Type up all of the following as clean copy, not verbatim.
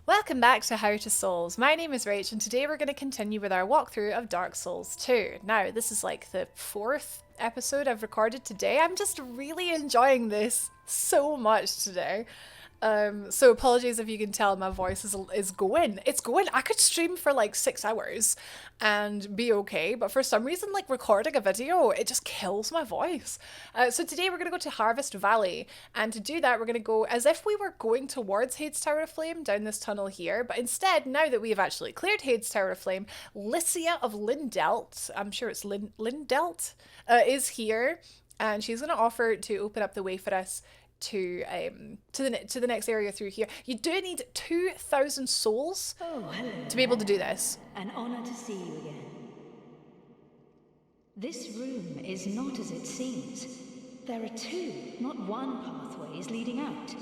Welcome back to How to Souls. My name is Rach and today we're going to continue with our walkthrough of Dark Souls 2. Now, this is like the fourth episode I've recorded today. I'm just really enjoying this so much today. So apologies if you can tell my voice is going. It's going. I could stream for like 6 hours and be okay, but for some reason, like recording a video, it just kills my voice. So today we're gonna go to Harvest Valley, and to do that, we're gonna go as if we were going towards Hades Tower of Flame down this tunnel here, but instead, now that we have actually cleared Hades Tower of Flame, Lycia of Lindelt, I'm sure it's Lindelt, is here, and she's gonna offer to open up the way for us to the next area through here. You do need 2,000 souls to be able to do this. An honor to see you again. This room is not as it seems. There are two, not one pathways leading out.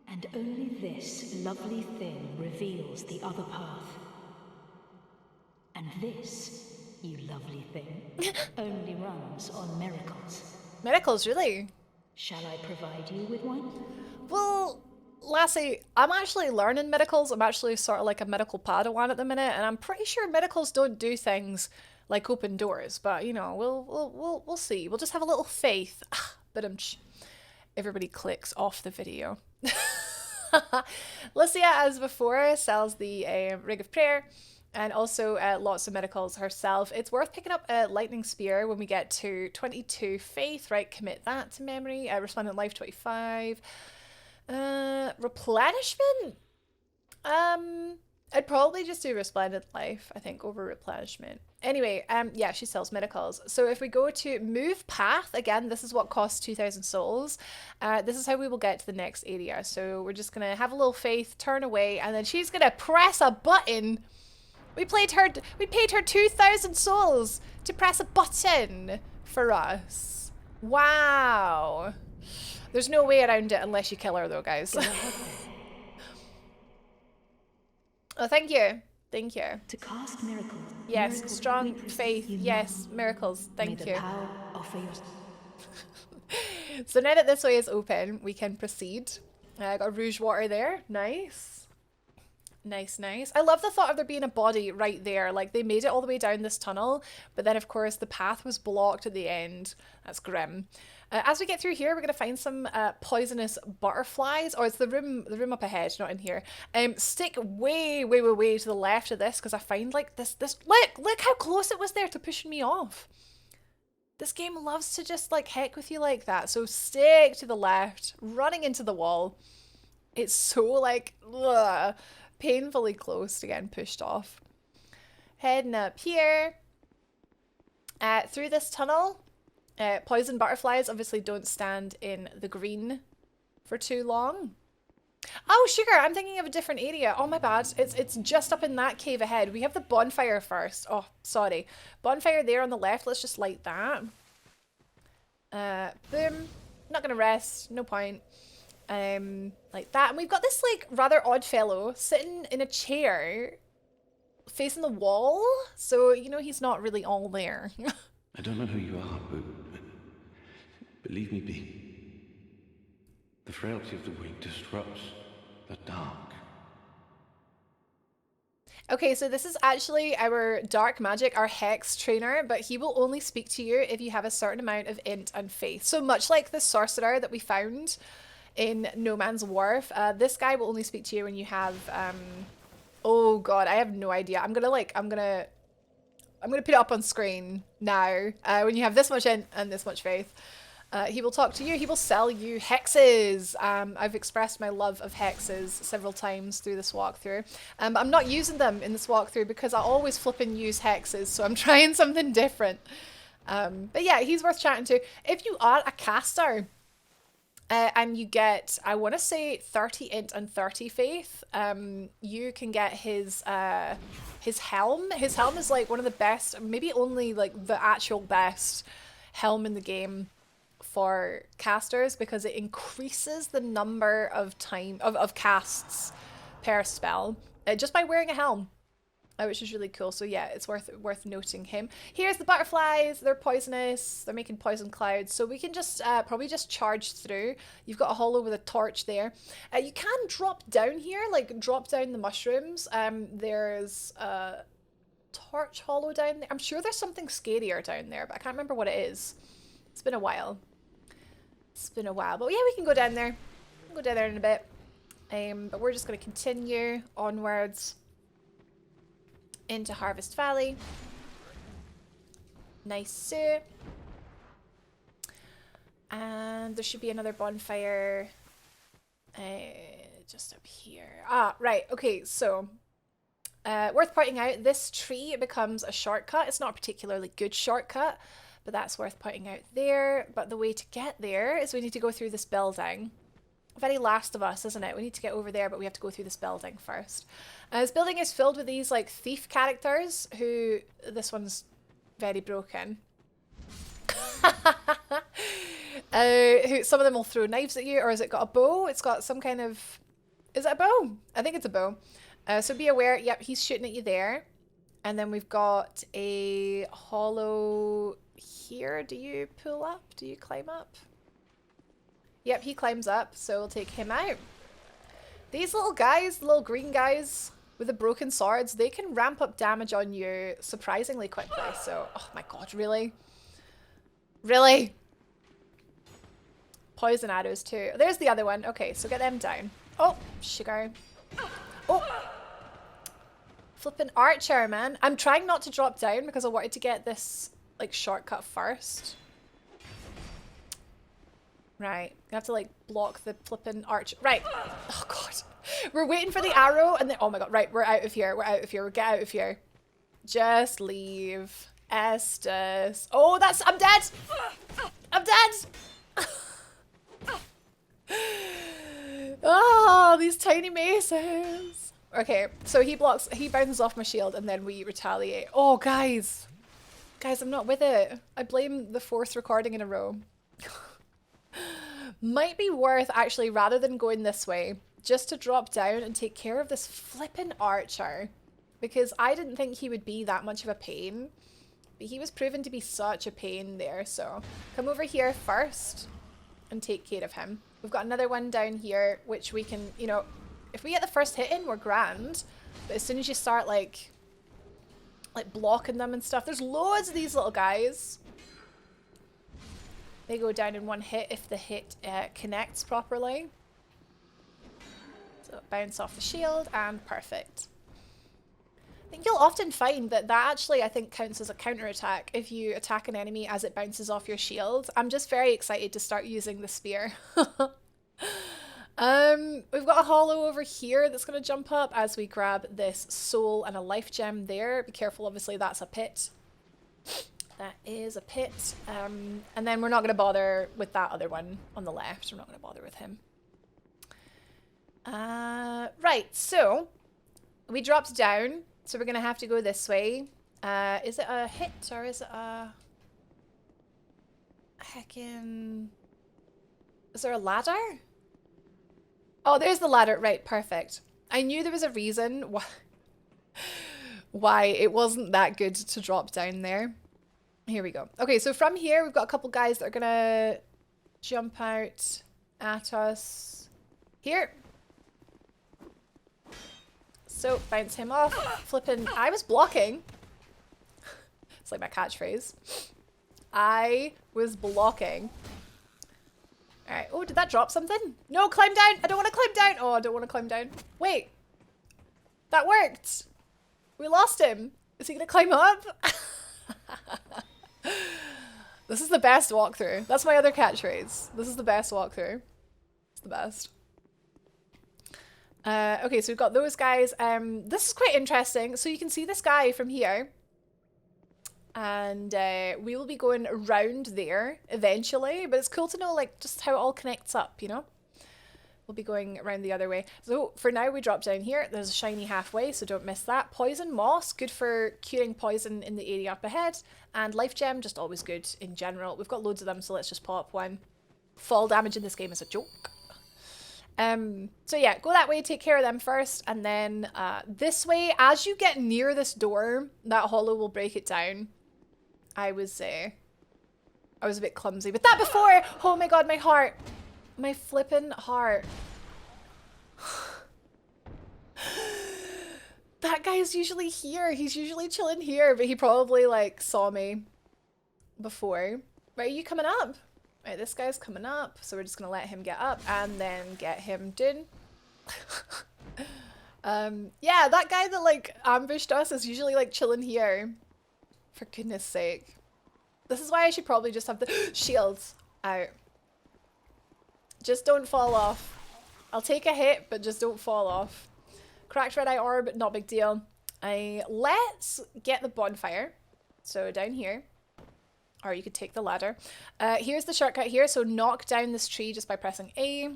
And only this lovely thing reveals the other path. And this, you lovely thing, only runs on miracles. Miracles, really? Shall I provide you with one? Well, Lassie, I'm actually learning miracles. I'm actually sort of like a medical padawan at the minute, and I'm pretty sure miracles don't do things like open doors. But you know, we'll see. We'll just have a little faith. But everybody clicks off the video. Lycia, as before, sells the Ring of Prayer. And also lots of miracles herself. It's worth picking up a Lightning Spear when we get to 22 Faith, right? Commit that to memory. Resplendent Life 25. Replenishment? I'd probably just do Resplendent Life, I think, over Replenishment. Anyway, yeah, she sells miracles. So if we go to Move Path, again, this is what costs 2,000 souls. This is how we will get to the next area. So we're just going to have a little faith, turn away, and then she's going to press a button. We paid her 2,000 souls to press a button for us. Wow. There's no way around it unless you kill her though, guys. Oh, thank you. Thank you. To cast miracles. Yes, miracles strong faith. Yes, miracles. Thank you. Power offer your... So now that this way is open, we can proceed. I got rouge water there. Nice. Nice, nice. I love the thought of there being a body right there. Like, they made it all the way down this tunnel, but then, of course, the path was blocked at the end. That's grim. As we get through here, we're going to find some poisonous butterflies. Oh, it's the room up ahead, not in here. Stick way, way, way, way to the left of this, because I find, like, this... Look how close it was there to pushing me off. This game loves to just, like, heck with you like that. So stick to the left, running into the wall. It's so, like... Ugh. Painfully close to getting pushed off. Heading up here. Through this tunnel. Poison butterflies obviously don't stand in the green for too long. Oh, sugar, I'm thinking of a different area. Oh, my bad. It's just up in that cave ahead. We have the bonfire first. Oh, sorry. Bonfire there on the left. Let's just light that. Boom. Not gonna rest. No point. Like that, and we've got this like rather odd fellow sitting in a chair facing the wall, so you know he's not really all there. I don't know who you are, but leave me be. The frailty of the weak disrupts the dark. Okay, so this is actually our dark magic, our hex trainer, but he will only speak to you if you have a certain amount of int and faith. So much like the sorcerer that we found in No Man's Wharf, this guy will only speak to you when you have oh god, I have no idea. I'm gonna put it up on screen now. When you have this much int and this much faith, he will talk to you. He will sell you hexes. I've expressed my love of hexes several times through this walkthrough. I'm not using them in this walkthrough because I always flip and use hexes, so I'm trying something different. But yeah, he's worth chatting to. If you are a caster, and you get, I want to say 30 int and 30 faith, you can get his helm. His helm is like one of the best, maybe only like the actual best helm in the game for casters, because it increases the number of casts per spell just by wearing a helm. which is really cool. So yeah, it's worth noting him. Here's the butterflies. They're poisonous. They're making poison clouds. So we can just probably just charge through. You've got a hollow with a torch there. You can drop down here, like drop down the mushrooms. There's a torch hollow down there. I'm sure there's something scarier down there, but I can't remember what it is. It's been a while. It's been a while. But yeah, we can go down there. We'll go down there in a bit. But we're just going to continue onwards into Harvest Valley. Nice. And there should be another bonfire just up here. Ah, right. Okay, so worth pointing out, this tree becomes a shortcut. It's not a particularly good shortcut, but that's worth pointing out there. But the way to get there is we need to go through this building. Very Last of Us, isn't it? We need to get over there, but we have to go through this building first. This building is filled with these like thief characters who, this one's very broken. Who, some of them will throw knives at you, or has it got a bow? It's got some kind of, is it a bow? I think it's a bow. So be aware, yep, he's shooting at you there. And then we've got a hollow here. Do you pull up? Do you climb up? Yep, he climbs up, so we'll take him out. These little guys, the little green guys with the broken swords, they can ramp up damage on you surprisingly quickly. So, oh my god, really? Really? Poison arrows too. There's the other one. Okay, so get them down. Oh, sugar. Oh. Flippin' archer, man. I'm trying not to drop down because I wanted to get this, like, shortcut first. Right, you have to like block the flippin' arch. Right, oh god. We're waiting for the arrow and then, oh my god, right, we're out of here, we're out of here, get out of here. Just leave. Estes. Oh, that's, I'm dead! I'm dead! Oh, these tiny maces. Okay, so he bounces off my shield and then we retaliate. Oh, guys. Guys, I'm not with it. I blame the 4th recording in a row. Might be worth actually, rather than going this way, just to drop down and take care of this flippin' archer, because I didn't think he would be that much of a pain, but he was proven to be such a pain there. So come over here first and take care of him. We've got another one down here which we can, you know, if we get the first hit in, we're grand, but as soon as you start like blocking them and stuff, there's loads of these little guys. They go down in one hit if the hit connects properly. So bounce off the shield and perfect. I think you'll often find that actually I think counts as a counterattack if you attack an enemy as it bounces off your shield. I'm just very excited to start using the spear. We've got a hollow over here that's going to jump up as we grab this soul and a life gem there. Be careful, obviously that's a pit. That is a pit. And then we're not going to bother with that other one on the left. We're not going to bother with him. Right, so we dropped down. So we're going to have to go this way. Is it a hit or is it a... Heckin'... Is there a ladder? Oh, there's the ladder. Right, perfect. I knew there was a reason why it wasn't that good to drop down there. Here we go. Okay, so from here, we've got a couple guys that are going to jump out at us. Here. So, bounce him off. Flippin'. I was blocking. It's like my catchphrase. I was blocking. Alright. Oh, did that drop something? No, climb down. I don't want to climb down. Oh, I don't want to climb down. Wait. That worked. We lost him. Is he going to climb up? This is the best walkthrough. That's my other catchphrase. This is the best walkthrough. It's the best. Okay, so we've got those guys. This is quite interesting. So you can see this guy from here. And we will be going around there eventually. But it's cool to know like just how it all connects up, you know? We'll be going around the other way. So for now we drop down here. There's a shiny halfway, so don't miss that. Poison moss, good for curing poison in the area up ahead. And life gem, just always good in general. We've got loads of them, so let's just pop one. Fall damage in this game is a joke. So yeah, go that way, take care of them first, and then this way, as you get near this door, that hollow will break it down. I was a bit clumsy with that before. Oh my god, my heart. My flippin' heart. That guy's usually here. He's usually chilling here, but he probably like saw me before. Right, are you coming up? Right, this guy's coming up, so we're just gonna let him get up and then get him down. Yeah, that guy that like ambushed us is usually like chilling here. For goodness sake. This is why I should probably just have the shields out. Just don't fall off. I'll take a hit, but just don't fall off. Cracked red eye orb, not big deal. Let's get the bonfire. So down here. Or you could take the ladder. Here's the shortcut here. So knock down this tree just by pressing A.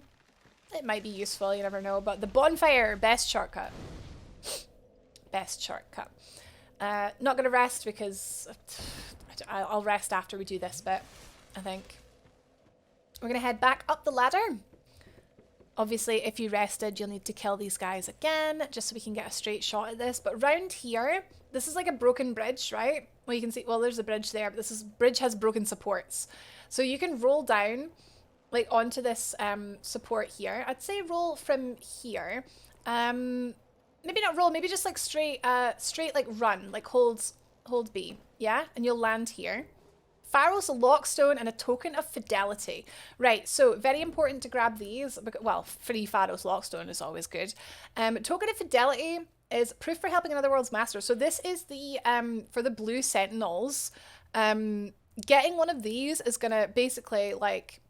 It might be useful, you never know. But the bonfire, best shortcut. Best shortcut. Not going to rest because I'll rest after we do this bit, I think. We're going to head back up the ladder. Obviously, if you rested, you'll need to kill these guys again, just so we can get a straight shot at this. But round here, this is like a broken bridge, right? Well, you can see, well, there's a bridge there, but bridge has broken supports. So you can roll down, like, onto this support here. I'd say roll from here. Maybe not roll, maybe just like straight like run, like hold B, yeah? And you'll land here. Pharaoh's Lockstone and a token of fidelity. Right, so very important to grab these. Well, free Pharaoh's Lockstone is always good. Token of fidelity is proof for helping another world's master. So this is the, for the blue sentinels. Getting one of these is gonna basically like,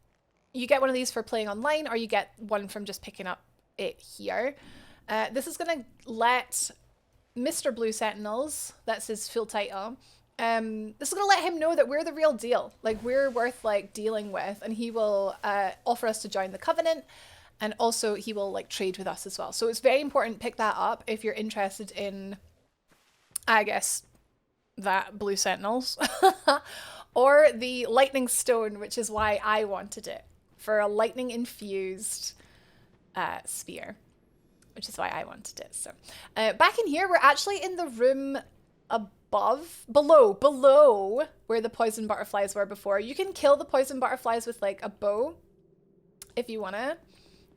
you get one of these for playing online or you get one from just picking up it here. This is gonna let Mr. Blue Sentinels, that's his full title, this is gonna let him know that we're the real deal. Like, we're worth like dealing with, and he will offer us to join the Covenant, and also he will like trade with us as well. So it's very important, pick that up if you're interested in, I guess, that Blue Sentinels. Or the Lightning Stone, which is why I wanted it, for a lightning infused spear. Which is why I wanted it. So back in here, we're actually in the room below where the poison butterflies were before. You can kill the poison butterflies with like a bow if you wanna.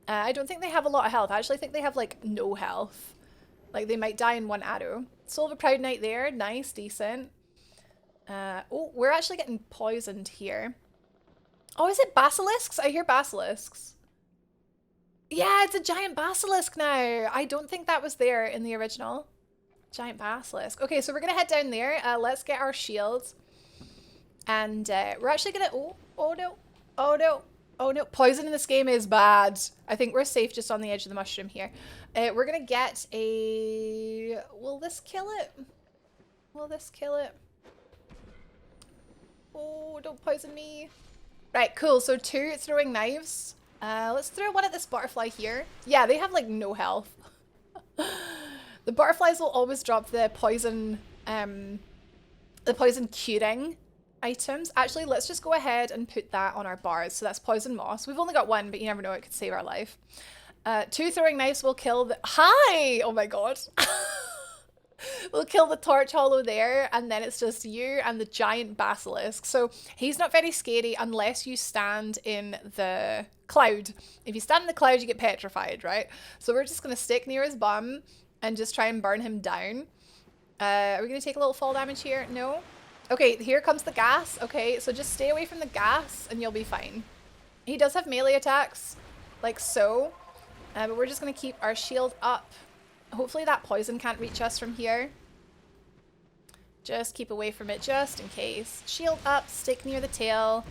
I don't think they have a lot of health. I actually think they have like no health. Like they might die in one arrow. Soul of a Proud Knight there, nice, decent. Oh, we're actually getting poisoned here. Oh, is it basilisks? I hear basilisks. Yeah, it's a giant basilisk now. I don't think that was there in the original. Giant basilisk. Okay, so we're gonna head down there. Let's get our shields. And we're actually gonna, oh no. Poison in this game is bad. I think we're safe just on the edge of the mushroom here. We're gonna get a, will this kill it? Will this kill it? Oh, don't poison me. Right, cool, so 2 throwing knives. Let's throw one at this butterfly here. Yeah, they have like no health. The butterflies will always drop the poison curing items. Actually, let's just go ahead and put that on our bars. So that's poison moss. We've only got 1, but you never know, it could save our life. 2 throwing knives will kill the, hi! Oh my god. We'll kill the torch hollow there, and then it's just you and the giant basilisk. So he's not very scary unless you stand in the cloud. If you stand in the cloud, you get petrified, right? So we're just going to stick near his bum and just try and burn him down. Are we going to take a little fall damage here? No? Okay, here comes the gas. Okay, so just stay away from the gas and you'll be fine. He does have melee attacks, like so. But we're just going to keep our shield up. Hopefully that poison can't reach us from here. Just keep away from it just in case. Shield up, stick near the tail.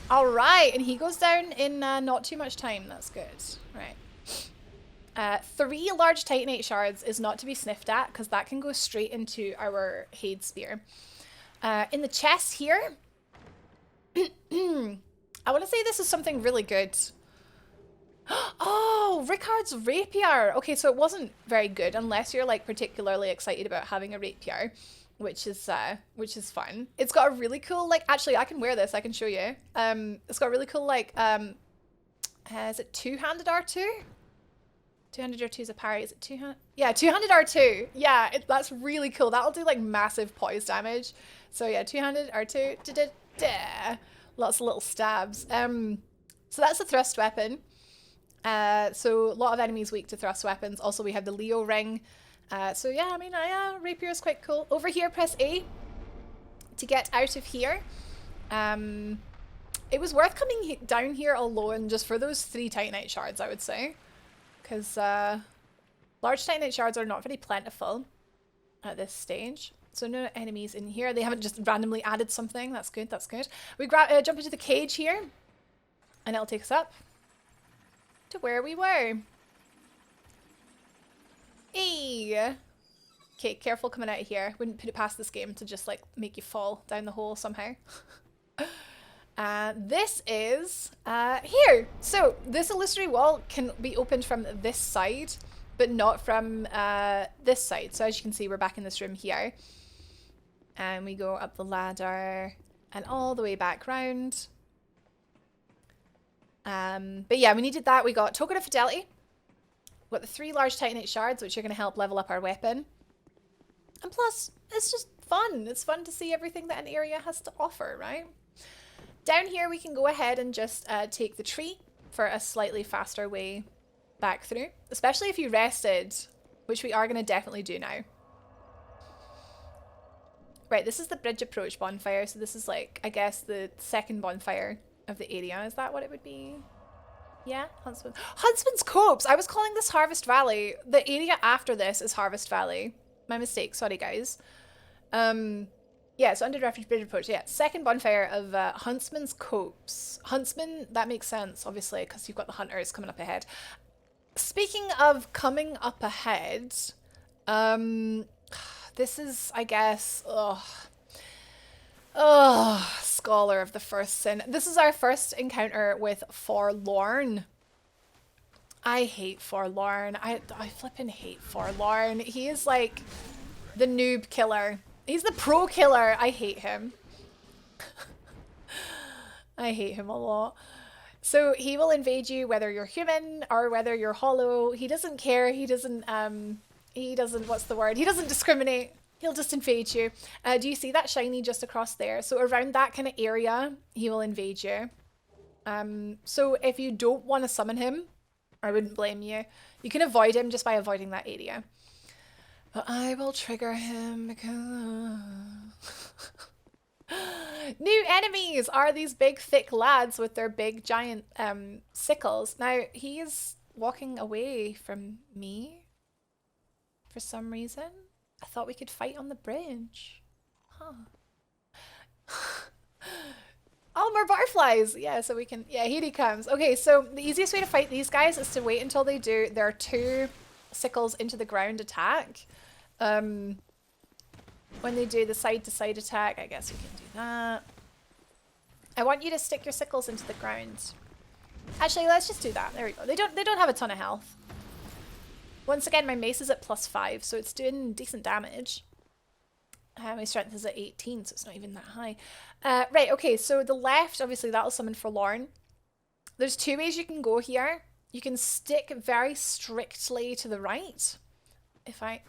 Alright, and he goes down in not too much time. That's good. Right. 3 large titanite shards is not to be sniffed at because that can go straight into our Hade Spear. In the chest here, I want to say this is something really good. Oh, Rickard's rapier. Okay, so it wasn't very good unless you're like particularly excited about having a rapier, which is fun. It's got a really cool, like, actually I can wear this, I can show you. It's got a really cool like Is it two-handed R2? Two-handed R2 is a parry. Is it two-handed? Yeah, two-handed R2. Yeah, that's really cool. That'll do like massive poise damage. So yeah, two-handed R2. Da-da-da. Lots of little stabs. So that's a thrust weapon. So a lot of enemies weak to thrust weapons. Also, we have the Leo ring. So yeah, I mean, rapier is quite cool. Over here, press A to get out of here. It was worth coming down here alone just for those 3 Titanite shards, I would say. Because large Titanite shards are not very plentiful at this stage. So no enemies in here. They haven't just randomly added something. That's good, that's good. We jump into the cage here. And it'll take us up to where we were. Hey! Okay, careful coming out of here. Wouldn't put it past this game to just like make you fall down the hole somehow. This is here. So this illusory wall can be opened from this side, but not from this side. So as you can see, we're back in this room here. And we go up the ladder and all the way back round. But yeah, we needed that. We got Token of Fidelity. We got the 3 large Titanite shards, which are going to help level up our weapon. And plus, it's just fun. It's fun to see everything that an area has to offer, right? Down here, we can go ahead and just take the tree for a slightly faster way back through. Especially if you rested, which we are going to definitely do now. Right, this is the bridge approach bonfire. So this is like, I guess, the second bonfire of the area. Is that what it would be? Yeah, Huntsman. Huntsman's Copse! I was calling this Harvest Valley. The area after this is Harvest Valley. My mistake, sorry guys. Yeah, so Undead Refuge Bridge Approach. Yeah, second bonfire of Huntsman's Copse. Huntsman, that makes sense, obviously, because you've got the hunters coming up ahead. Speaking of coming up ahead, this is, I guess, Scholar of the First Sin. This is our first encounter with Forlorn. I hate Forlorn. I flippin' hate Forlorn. He is like the noob killer. He's the pro killer. I hate him. I hate him a lot. So he will invade you whether you're human or whether you're hollow. He doesn't care. He doesn't, what's the word? He doesn't discriminate. He'll just invade you. Do you see that shiny just across there? So around that kind of area, he will invade you. So if you don't want to summon him, I wouldn't blame you. You can avoid him just by avoiding that area. But I will trigger him because... New enemies are these big thick lads with their big giant sickles. Now, he is walking away from me for some reason. I thought we could fight on the bridge. Huh. Oh, more butterflies! Yeah, so we can... Yeah, here he comes. Okay, so the easiest way to fight these guys is to wait until they do their 2 sickles into the ground attack. When they do the side-to-side attack, I guess we can do that. I want you to stick your sickles into the ground. Actually, let's just do that. There we go. They don't have a ton of health. Once again, my mace is at +5, so it's doing decent damage. My strength is at 18, so it's not even that high. Right, okay, so the left, obviously that'll summon Forlorn. There's 2 ways you can go here. You can stick very strictly to the right. If I...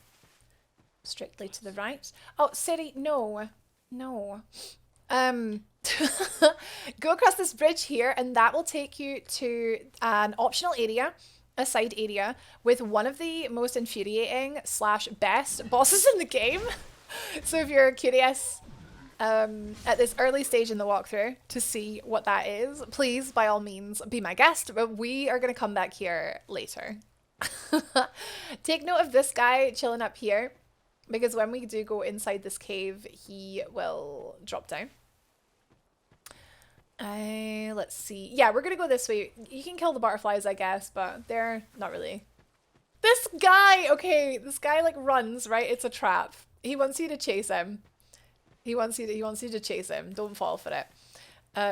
Strictly to the right. Oh, Siri, no. No. Go across this bridge here, and that will take you to an optional area. A side area with one of the most infuriating / best bosses in the game. So if you're curious at this early stage in the walkthrough to see what that is, please by all means be my guest, but we are going to come back here later. Take note of this guy chilling up here, because when we do go inside this cave, he will drop down. Let's see. Yeah, we're gonna go this way. You can kill the butterflies, I guess, but they're not really. This guy! Okay, this guy like runs, right? It's a trap. He wants you to chase him. He wants you to chase him. Don't fall for it.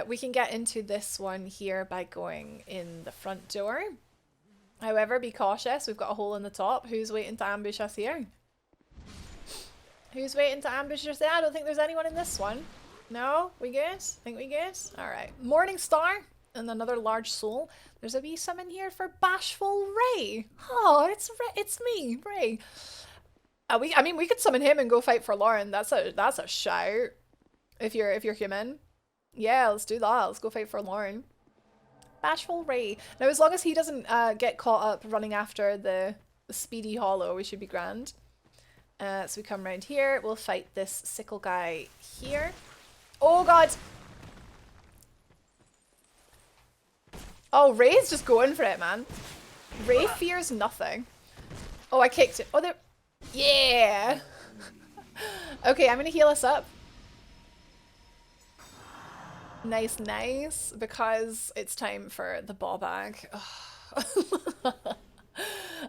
We can get into this one here by going in the front door. However, be cautious. We've got a hole in the top. Who's waiting to ambush us here? Who's waiting to ambush us there? I don't think there's anyone in this one. No? We good? Think we good? Alright. Morning Star. And another large soul. There's a wee summon here for Bashful Ray. Oh, it's me, Ray. I mean, we could summon him and go fight for Lauren. That's a shout. If you're human. Yeah, let's do that. Let's go fight for Lauren. Bashful Ray. Now, as long as he doesn't get caught up running after the speedy hollow, we should be grand. So we come around here. We'll fight this sickle guy here. Oh, God. Oh, Ray's just going for it, man. Ray fears nothing. Oh, I kicked it. Oh, there. Yeah. Okay, I'm going to heal us up. Nice, nice. Because it's time for the ball bag.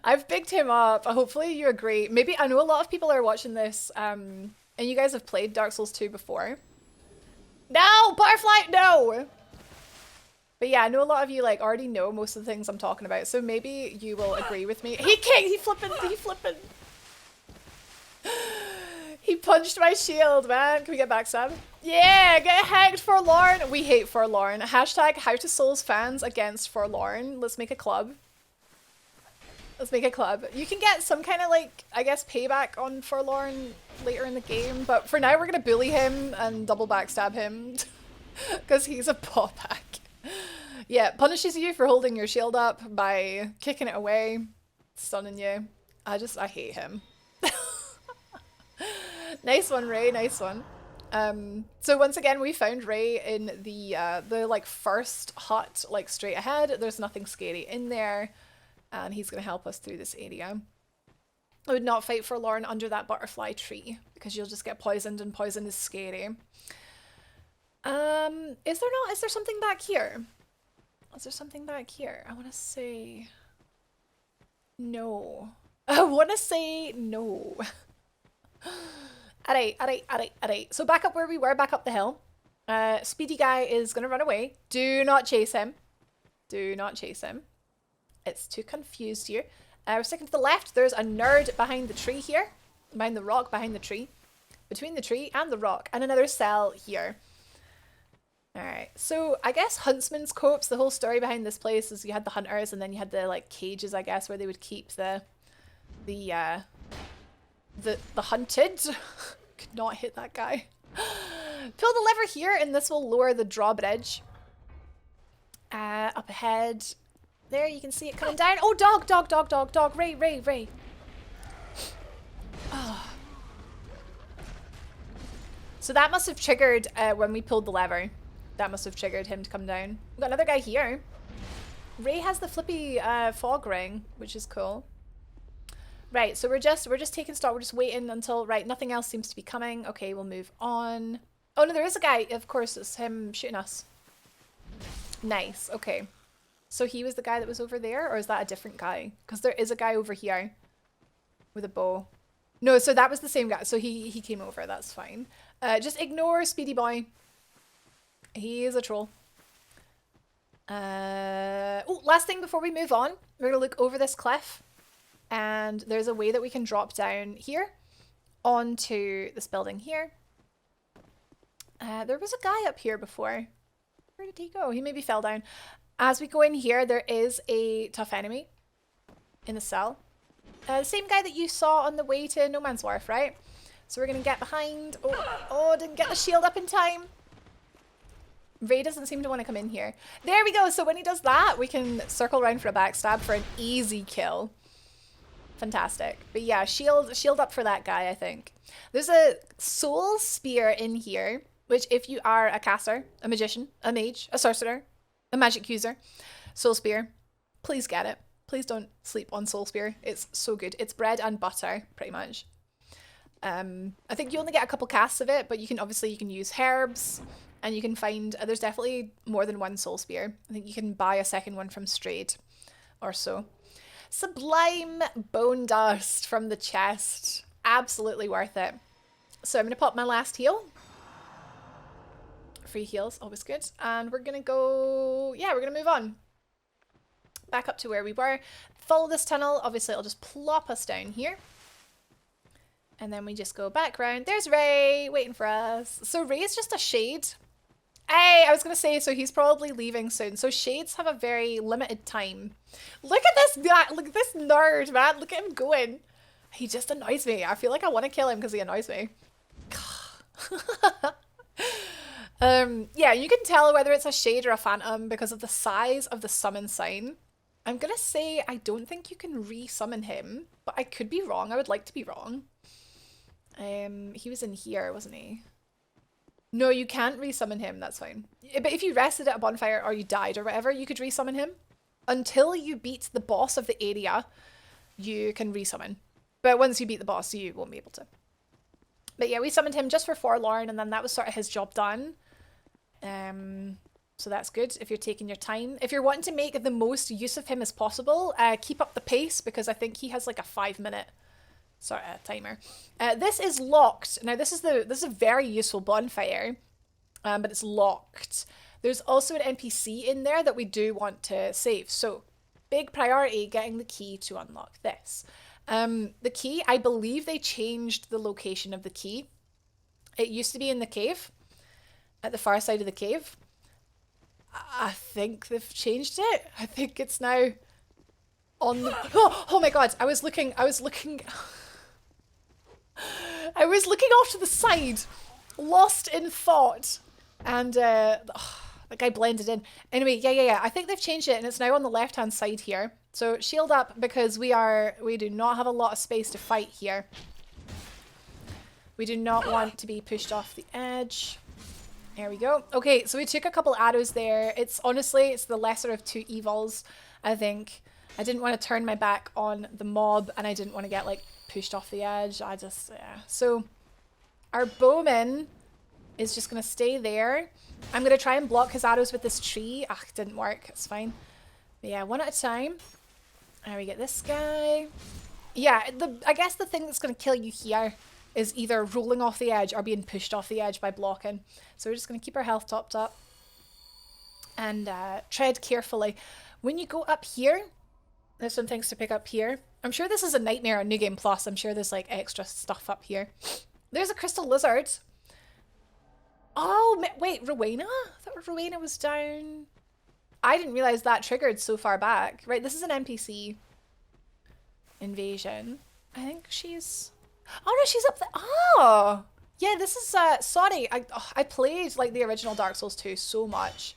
I've bigged him up. Hopefully you agree. Maybe, I know a lot of people are watching this, and you guys have played Dark Souls 2 before. No! Butterfly! No! But yeah, I know a lot of you like already know most of the things I'm talking about, so maybe you will agree with me. He kicked! He flipping! He punched my shield, man. Can we get backstab? Yeah, get hacked, Forlorn. We hate Forlorn. Hashtag How to Souls fans against Forlorn. Let's make a club. Let's make a club. You can get some kind of like, I guess, payback on Forlorn later in the game, but for now we're gonna bully him and double backstab him because he's a pawpack. Yeah, punishes you for holding your shield up by kicking it away, stunning you. I hate him. Nice one, Ray, nice one. So once again, we found Ray in the like first hut, like straight ahead. There's nothing scary in there, and he's gonna help us through this area. I would not fight for Lauren under that butterfly tree because you'll just get poisoned, and poison is scary. Is there something back here? Is there something back here? I want to say no. I want to say no. Alright. So back up where we were, back up the hill. Speedy guy is going to run away. Do not chase him. Do not chase him. It's too confused here. We're sticking to the left. There's a nerd behind the tree here. Behind the rock, behind the tree. Between the tree and the rock. And another cell here. Alright, so I guess Huntsman's Copse, the whole story behind this place is you had the hunters and then you had the like cages, I guess, where they would keep the hunted. Could not hit that guy. Pull the lever here and this will lower the drawbridge. Up ahead. There, you can see it coming down. Oh, dog. Ray. Oh. So that must have triggered when we pulled the lever. That must have triggered him to come down. We've got another guy here. Ray has the flippy fog ring, which is cool. Right, so we're just taking stock. We're just waiting until, right, nothing else seems to be coming. Okay, we'll move on. Oh no, there is a guy. Of course, it's him shooting us. Nice, okay. So he was the guy that was over there, or is that a different guy? Because there is a guy over here with a bow. No, so that was the same guy. So he came over, that's fine. Just ignore Speedy Boy. He is a troll. Oh, last thing before we move on, we're going to look over this cliff. And there's a way that we can drop down here onto this building here. There was a guy up here before. Where did he go? He maybe fell down. As we go in here, there is a tough enemy in the cell. The same guy that you saw on the way to No Man's Wharf, right? So we're going to get behind. Oh, didn't get the shield up in time. Ray doesn't seem to want to come in here. There we go. So when he does that, we can circle around for a backstab for an easy kill. Fantastic. But yeah, shield up for that guy, I think. There's a soul spear in here, which if you are a caster, a magician, a mage, a sorcerer, a magic user, soul spear, please get it. Please don't sleep on soul spear. It's so good. It's bread and butter, pretty much. I think you only get a couple casts of it, but you can use herbs, and you can find, there's definitely more than one soul spear. I think you can buy a second one from Strayed or so. Sublime bone dust from the chest. Absolutely worth it. So I'm going to pop my last heal. Free heals, always good. And we're going to go, yeah, we're going to move on. Back up to where we were. Follow this tunnel. Obviously, it'll just plop us down here. And then we just go back round. There's Ray waiting for us. So Ray is just a shade. Hey, I was going to say, so he's probably leaving soon. So shades have a very limited time. Look at this guy. Look at this nerd, man. Look at him going. He just annoys me. I feel like I want to kill him because he annoys me. Yeah, you can tell whether it's a shade or a phantom because of the size of the summon sign. I'm gonna say I don't think you can re-summon him, but I could be wrong. I would like to be wrong. He was in here, wasn't he? No, you can't re-summon him, that's fine. But if you rested at a bonfire or you died or whatever, you could re-summon him. Until you beat the boss of the area, you can re-summon. But once you beat the boss, you won't be able to. But yeah, we summoned him just for Forlorn, and then that was sort of his job done. So that's good if you're taking your time. If you're wanting to make the most use of him as possible, keep up the pace because I think he has like a 5-minute sort of timer. This is locked. Now this is a very useful bonfire, but it's locked. There's also an NPC in there that we do want to save. So big priority getting the key to unlock this. The key, I believe they changed the location of the key. It used to be in the cave, at the far side of the cave. I think they've changed it. I think it's now on the... Oh my god, I was looking off to the side, lost in thought, and the guy blended in. Anyway, yeah. I think they've changed it and it's now on the left-hand side here. So shield up because we do not have a lot of space to fight here. We do not want to be pushed off the edge. There we go. Okay, so we took a couple arrows there. It's the lesser of two evils, I think. I didn't want to turn my back on the mob and I didn't want to get like pushed off the edge. Yeah. So our bowman is just going to stay there. I'm going to try and block his arrows with this tree. Ah, it didn't work. It's fine. But yeah, one at a time. There we get this guy. Yeah, I guess the thing that's going to kill you here is either rolling off the edge or being pushed off the edge by blocking. So we're just going to keep our health topped up and tread carefully. When you go up here, there's some things to pick up here. I'm sure this is a nightmare on New Game Plus. I'm sure there's like extra stuff up here. There's a crystal lizard. Oh, wait, Rowena? I thought Rowena was down. I didn't realize that triggered so far back. Right, this is an NPC invasion. I think she's... Oh no, she's up there. Oh! Yeah, this is, sorry. I played like the original Dark Souls 2 so much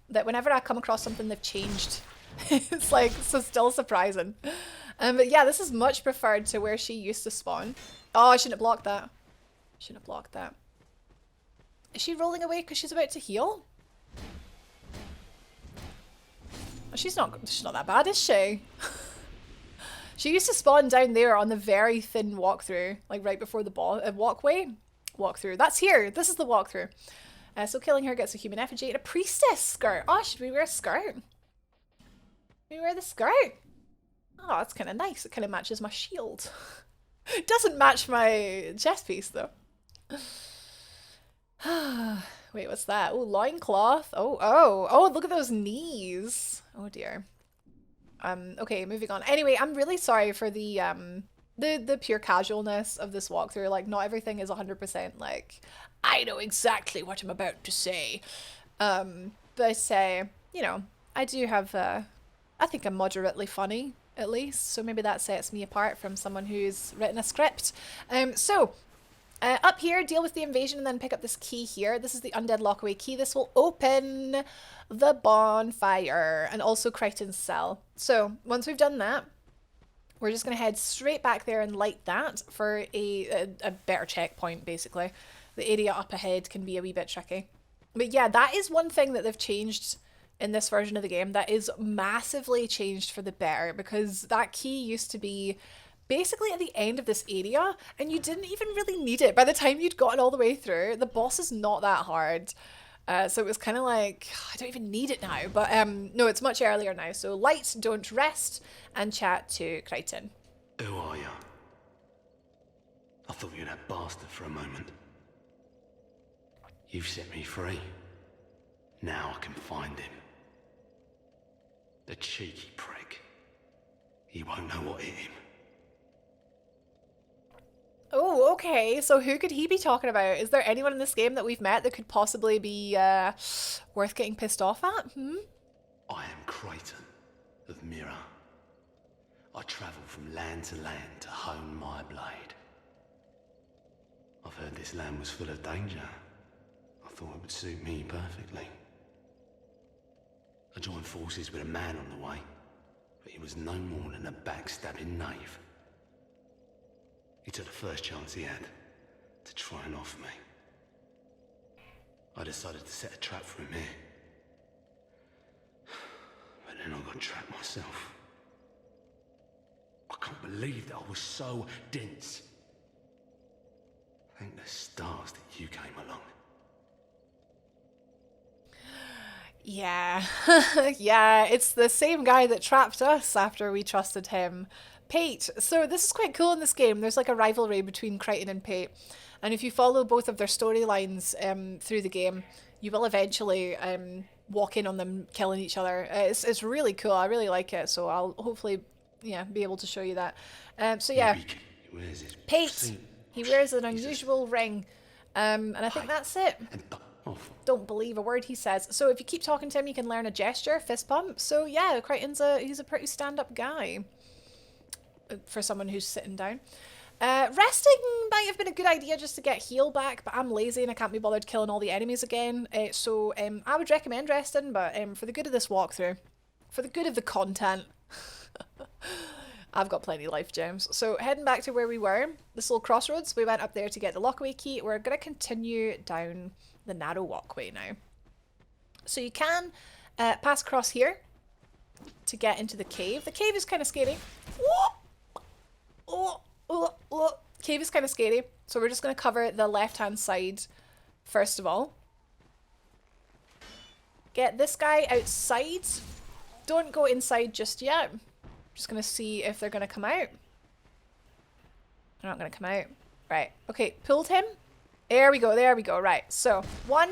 that whenever I come across something they've changed, it's like, so still surprising. But yeah, this is much preferred to where she used to spawn. Oh, I shouldn't have blocked that. Shouldn't have blocked that. Is she rolling away because she's about to heal? Oh, she's not that bad, is she? She used to spawn down there on the very thin walkthrough, like right before the walkway. Walkthrough. That's here. This is the walkthrough. So killing her gets a human effigy and a priestess skirt. Oh, should we wear a skirt? We wear the skirt. Oh, that's kind of nice. It kind of matches my shield. It doesn't match my chest piece though. Wait, what's that? Oh, loincloth. Oh, look at those knees. Oh dear. Okay, moving on. Anyway, I'm really sorry for the pure casualness of this walkthrough. Like, not everything is 100% like, I know exactly what I'm about to say. But you know, I do have, I think I'm moderately funny, at least. So maybe that sets me apart from someone who's written a script. Up here, deal with the invasion and then pick up this key here. This is the Undead Lockaway key. This will open the bonfire and also Crichton's cell. So once we've done that, we're just going to head straight back there and light that for a better checkpoint, basically. The area up ahead can be a wee bit tricky. But yeah, that is one thing that they've changed in this version of the game that is massively changed for the better, because that key used to be basically at the end of this area and you didn't even really need it. By the time you'd gotten all the way through, the boss is not that hard. So it was kind of like, I don't even need it now. But no, it's much earlier now. So light, don't rest, and chat to Crichton. Who are you? I thought you were that bastard for a moment. You've set me free. Now I can find him. The cheeky prick. He won't know what hit him. Oh, Okay, so who could he be talking about? Is there anyone in this game that we've met that could possibly be worth getting pissed off at? Hmm? I am Creighton of Mirror. I travel from land to land to hone my blade. I've heard this land was full of danger. I thought it would suit me perfectly. I joined forces with a man on the way, but he was no more than a backstabbing knave. He took the first chance he had to try and off me. I decided to set a trap for him here. But then I got trapped myself. I can't believe that I was so dense. Thank the stars that you came along. Yeah, yeah, it's the same guy that trapped us after we trusted him. Pate. So this is quite cool in this game. There's like a rivalry between Crichton and Pate. And if you follow both of their storylines through the game, you will eventually walk in on them killing each other. It's really cool. I really like it. So I'll hopefully, yeah, be able to show you that. So yeah, Pate. He wears an unusual ring. And I think that's it. Don't believe a word he says. So if you keep talking to him, you can learn a gesture, fist pump. So yeah, Crichton's he's a pretty stand-up guy for someone who's sitting down. Resting might have been a good idea just to get heal back, but I'm lazy and I can't be bothered killing all the enemies again. So I would recommend resting, but for the good of this walkthrough, for the good of the content, I've got plenty of life gems. So heading back to where we were, this little crossroads, we went up there to get the Lockaway key. We're going to continue down the narrow walkway now. So you can pass across here to get into the cave. The cave is kind of scary. Cave is kind of scary. So we're just going to cover the left-hand side first of all. Get this guy outside. Don't go inside just yet. Just going to see if they're going to come out. They're not going to come out. Right. Okay, pulled him. There we go, there we go. Right, so one.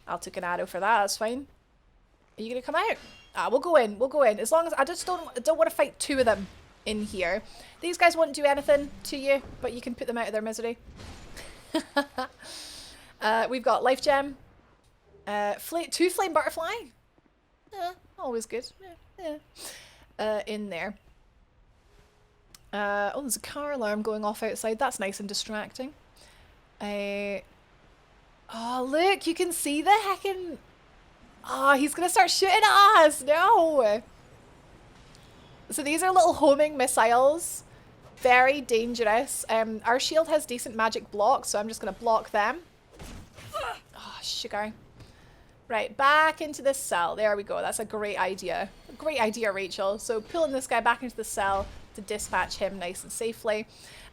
I'll take an arrow for that, that's fine. Are you going to come out? Ah, we'll go in, we'll go in. As long as, I just don't want to fight two of them in here. These guys won't do anything to you, but you can put them out of their misery. We've got life gem. Two flame butterfly. Always good. In there. Oh, there's a car alarm going off outside. That's nice and distracting. Oh, look, you can see the heckin'... Oh, he's going to start shooting at us. No. So these are little homing missiles. Very dangerous. Our shield has decent magic blocks, so I'm just going to block them. Oh, sugar. Right, back into this cell. There we go. That's a great idea. A great idea, Rachel. So pulling this guy back into the cell to dispatch him nice and safely.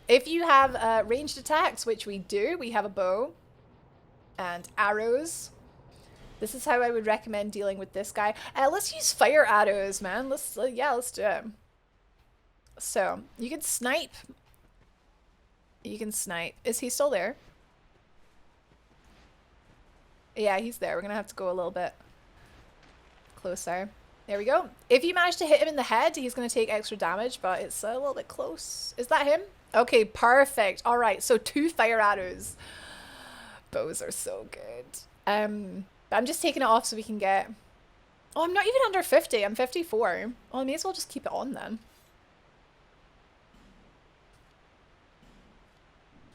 If you have ranged attacks, which we do, we have a bow and arrows. This is how I would recommend dealing with this guy. Let's use fire arrows, man. Let's do it. So you can snipe. You can snipe. Is he still there? Yeah, he's there. We're gonna have to go a little bit closer. There we go. If you manage to hit him in the head, he's going to take extra damage, but it's a little bit close. Is that him? Okay, perfect. All right, so 2 fire arrows. Bows are so good. But I'm just taking it off so we can get... Oh, I'm not even under 50. I'm 54. Well, I may as well just keep it on then.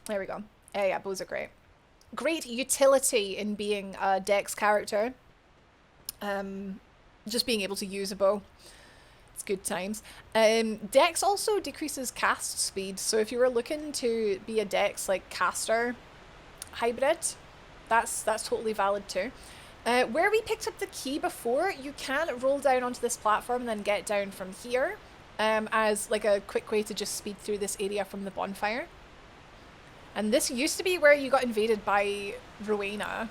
There we go. Yeah, bows are great. Great utility in being a Dex character. Just being able to use a bow. It's good times. Dex also decreases cast speed, so if you were looking to be a Dex like caster hybrid, that's totally valid too. Where we picked up the key before, you can roll down onto this platform and then get down from here as like a quick way to just speed through this area from the bonfire. And this used to be where you got invaded by Rowena,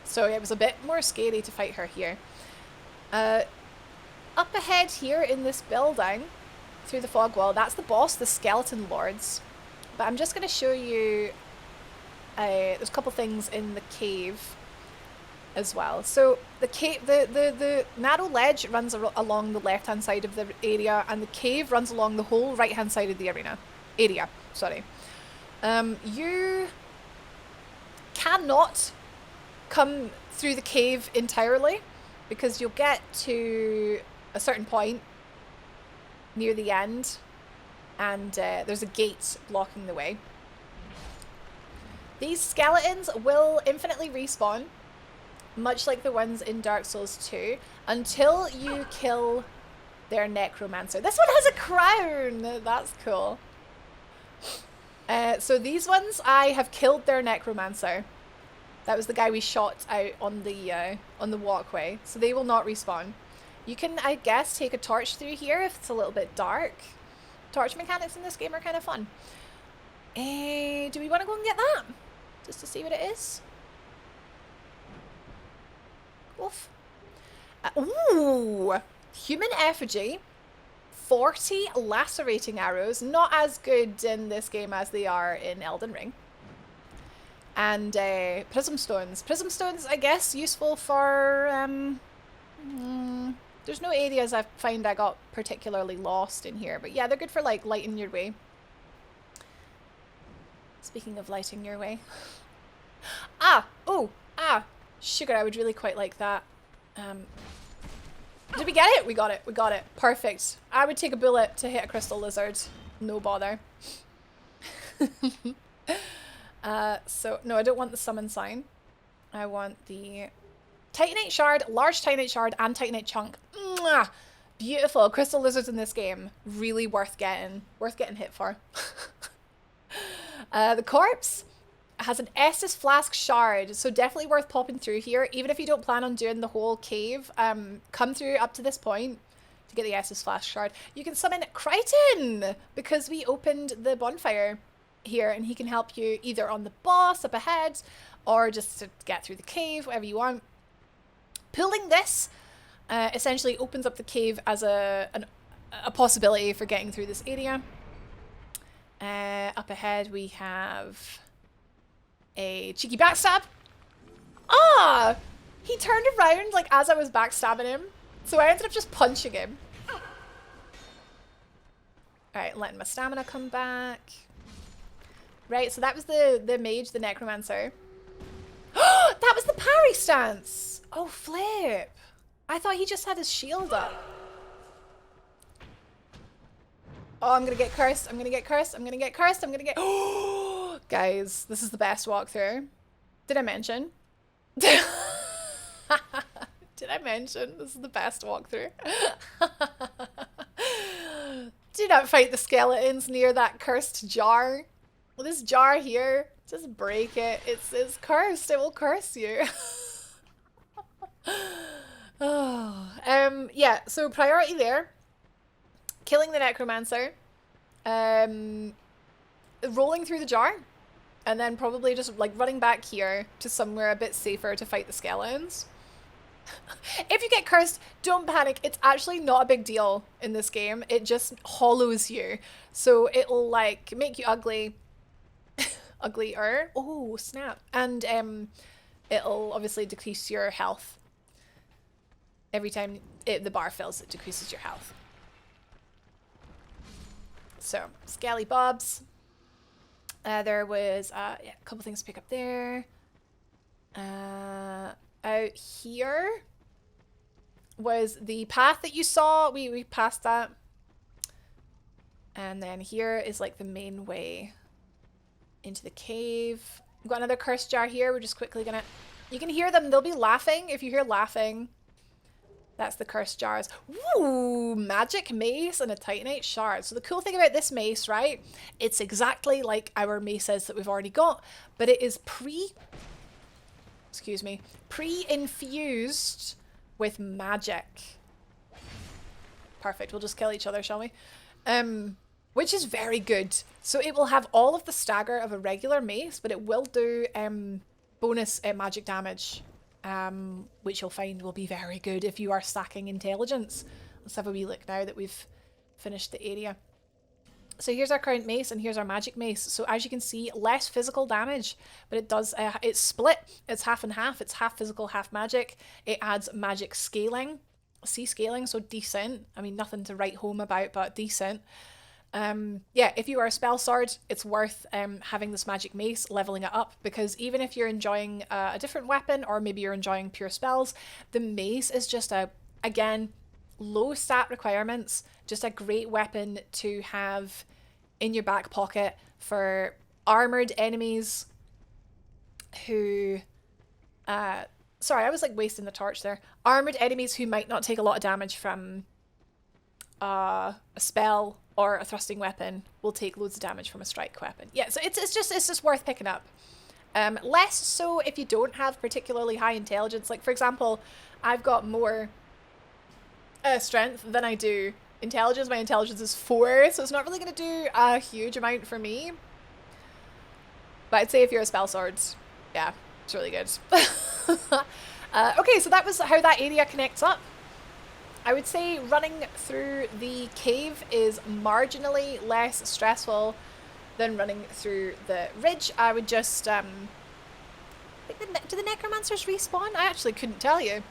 so it was a bit more scary to fight her here. Up ahead here in this building, through the fog wall, that's the boss, the Skeleton Lords. But I'm just going to show you, there's a couple things in the cave as well. So the cave, the narrow ledge runs along the left-hand side of the area, and the cave runs along the whole right-hand side of the arena. area, sorry. You cannot come through the cave entirely because you'll get to a certain point near the end and there's a gate blocking the way. These skeletons will infinitely respawn, much like the ones in Dark Souls 2, until you kill their necromancer. This one has a crown! That's cool. So these ones, I have killed their necromancer. That was the guy we shot out on the walkway. So they will not respawn. You can, I guess, take a torch through here if it's a little bit dark. Torch mechanics in this game are kind of fun. Do we want to go and get that? Just to see what it is? Oof. Ooh! Human effigy. 40 lacerating arrows. Not as good in this game as they are in Elden Ring. And prism stones. Prism stones, I guess, useful for... there's no areas I find I got particularly lost in here. But yeah, they're good for, like, lighting your way. Speaking of lighting your way. Sugar, I would really quite like that. Did we get it? We got it. We got it. Perfect. I would take a bullet to hit a crystal lizard. No bother. So, no, I don't want the summon sign. I want the Titanite shard, large Titanite shard, and Titanite chunk. Mwah! Beautiful. Crystal lizards in this game. Really worth getting hit for. The corpse has an Estus flask shard, so definitely worth popping through here. Even if you don't plan on doing the whole cave, come through up to this point to get the Estus flask shard. You can summon Crichton because we opened the bonfire here, and he can help you either on the boss up ahead or just to get through the cave, whatever you want. Pulling this essentially opens up the cave as a possibility for getting through this area. Up ahead we have a cheeky backstab. Ah! He turned around like as I was backstabbing him. So I ended up just punching him. Alright, letting my stamina come back. Right, so that was the mage, the necromancer. That was the parry stance! Oh, flip. I thought he just had his shield up. Oh, I'm gonna get cursed. I'm gonna get cursed. I'm gonna get cursed. I'm gonna get... Oh, guys, this is the best walkthrough. Did I mention? Did I mention this is the best walkthrough? Do not fight the skeletons near that cursed jar. Well, this jar here, just break it. It's cursed. It will curse you. Oh, yeah. So priority there. Killing the necromancer, rolling through the jar, and then probably just like running back here to somewhere a bit safer to fight the skeletons. If you get cursed, don't panic. It's actually not a big deal in this game. It just hollows you. So it'll like make you ugly. Uglier. Oh, snap. And it'll obviously decrease your health. Every time the bar fills, it decreases your health. So, Skelly Bobs. There was yeah, a couple things to pick up there. Out here was the path that you saw. We passed that. And then here is like the main way into the cave. We've got another curse jar here. We're just quickly gonna... You can hear them. They'll be laughing. If you hear laughing, that's the cursed jars. Ooh, magic mace and a titanite shard. So the cool thing about this mace, right? It's exactly like our maces that we've already got, but it is pre-infused with magic. Perfect. We'll just kill each other, shall we? Which is very good. So it will have all of the stagger of a regular mace, but it will do bonus magic damage. Which you'll find will be very good if you are stacking intelligence. Let's have a wee look now that we've finished the area. So here's our current mace and here's our magic mace. So as you can see, less physical damage, but it does, it's split. It's half and half. It's half physical, half magic. It adds magic scaling, C scaling, so decent. I mean, nothing to write home about, but decent. Yeah, if you are a spell sword, it's worth having this magic mace, leveling it up, because even if you're enjoying a different weapon, or maybe you're enjoying pure spells, the mace is just again, low stat requirements, just a great weapon to have in your back pocket for armored enemies who sorry, I was like wasting the torch there. Armored enemies who might not take a lot of damage from a spell or a thrusting weapon will take loads of damage from a strike weapon. Yeah, so it's just worth picking up. Less so if you don't have particularly high intelligence. Like, for example, I've got more strength than I do intelligence. My intelligence is 4, so it's not really going to do a huge amount for me. But I'd say if you're a spell sword, yeah, it's really good. Okay, so that was how that area connects up. I would say running through the cave is marginally less stressful than running through the ridge. I would just, do the necromancers respawn? I actually couldn't tell you.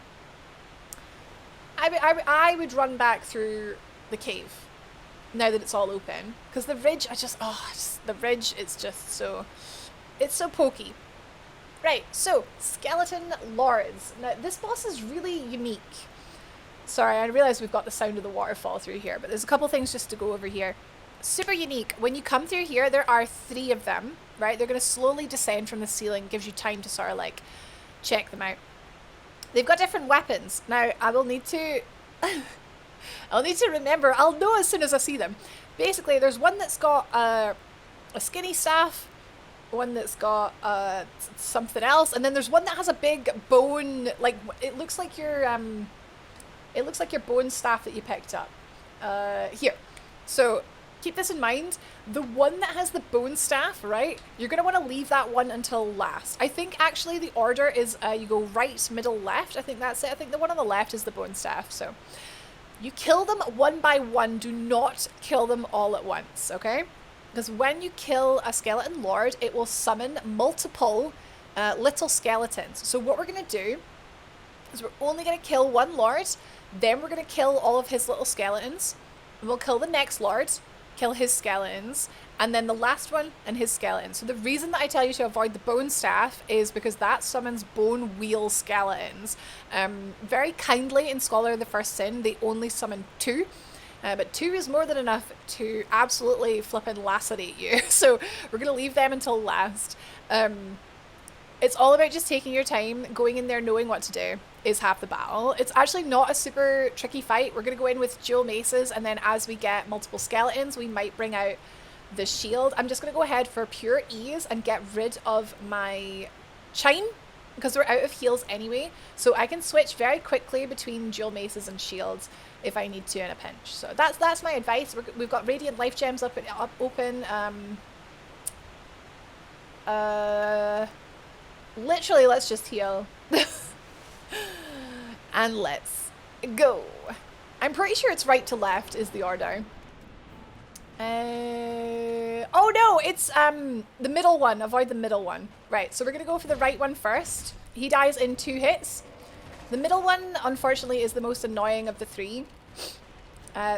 I would run back through the cave now that it's all open, because the ridge, the ridge is just so, it's so pokey. Right, so skeleton lords. Now this boss is really unique. Sorry, I realise we've got the sound of the waterfall through here, but there's a couple things just to go over here. Super unique. When you come through here, there are 3 of them, right? They're going to slowly descend from the ceiling, gives you time to sort of like check them out. They've got different weapons. Now, I will need to I'll need to remember. I'll know as soon as I see them. Basically, there's one that's got a skinny staff, one that's got something else, and then there's one that has a big bone, like it looks like your bone staff that you picked up here. So keep this in mind. The one that has the bone staff, right? You're going to want to leave that one until last. I think actually the order is you go right, middle, left. I think that's it. I think the one on the left is the bone staff. So you kill them one by one. Do not kill them all at once, okay? Because when you kill a skeleton lord, it will summon multiple little skeletons. So what we're going to do is we're only going to kill one lord, then we're going to kill all of his little skeletons, and we'll kill the next lord, kill his skeletons, and then the last one and his skeletons. So the reason that I tell you to avoid the bone staff is because that summons bone wheel skeletons. Very kindly in Scholar of the First Sin, they only summon 2. But 2 is more than enough to absolutely flippin' lacerate you. So we're going to leave them until last. It's all about just taking your time, going in there knowing what to do is half the battle. It's actually not a super tricky fight. We're going to go in with dual maces, and then as we get multiple skeletons, we might bring out the shield. I'm just going to go ahead for pure ease and get rid of my chine, because we're out of heals anyway. So I can switch very quickly between dual maces and shields if I need to in a pinch. So that's my advice. We've got Radiant Life Gems up open. Literally, let's just heal. And let's go. I'm pretty sure it's right to left is the order. Oh no, it's the middle one. Avoid the middle one. Right, so we're gonna go for the right one first. He dies in 2 hits. The middle one, unfortunately, is the most annoying of the 3.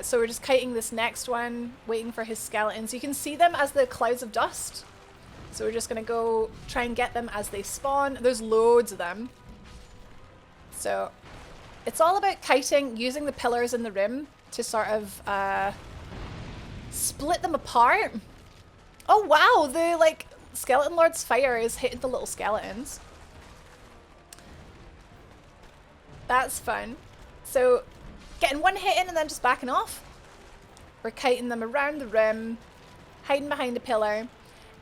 So we're just kiting this next one, waiting for his skeletons. You can see them as the clouds of dust. So we're just going to go try and get them as they spawn. There's loads of them. So it's all about kiting, using the pillars in the rim to sort of split them apart. Oh wow, the like Skeleton Lord's fire is hitting the little skeletons. That's fun. So getting one hit in and then just backing off. We're kiting them around the rim, hiding behind a pillar.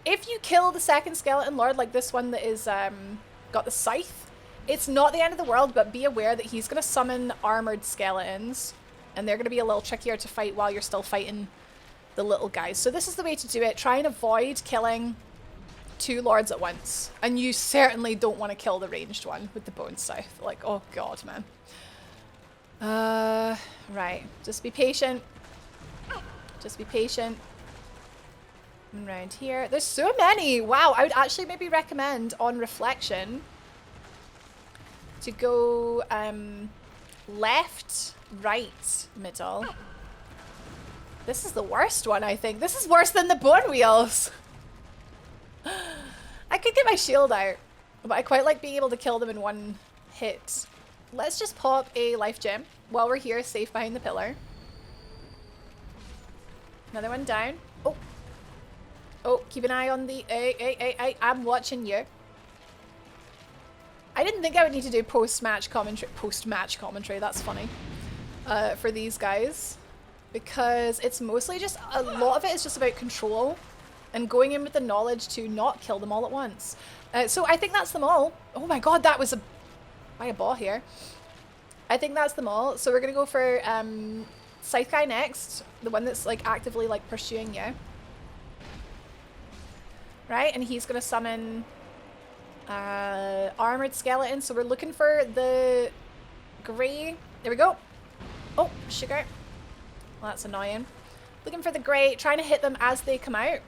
If you kill the second skeleton lord, like this one that is got the scythe, it's not the end of the world, but be aware that he's going to summon armored skeletons, and they're going to be a little trickier to fight while you're still fighting the little guys. So this is the way to do it. Try and avoid killing 2 lords at once, and you certainly don't want to kill the ranged one with the bone scythe. Like, oh god, man. Right, just be patient. Just be patient. Around here. There's so many! Wow, I would actually maybe recommend, on reflection, to go left, right, middle. This is the worst one, I think. This is worse than the bone wheels. I could get my shield out, but I quite like being able to kill them in one hit. Let's just pop a life gem while we're here, safe behind the pillar. Another one down. Oh. Oh, keep an eye on the... Hey, I'm watching you. I didn't think I would need to do post-match commentary. Post-match commentary, that's funny. For these guys. Because it's mostly just... A lot of it is just about control. And going in with the knowledge to not kill them all at once. So I think that's them all. Oh my god, that was by a ball here. I think that's them all. So we're going to go for Scythe Guy next. The one that's like actively like pursuing you. Right, and he's going to summon Armored Skeleton. So we're looking for the grey. There we go. Oh, sugar. Well, that's annoying. Looking for the grey, trying to hit them as they come out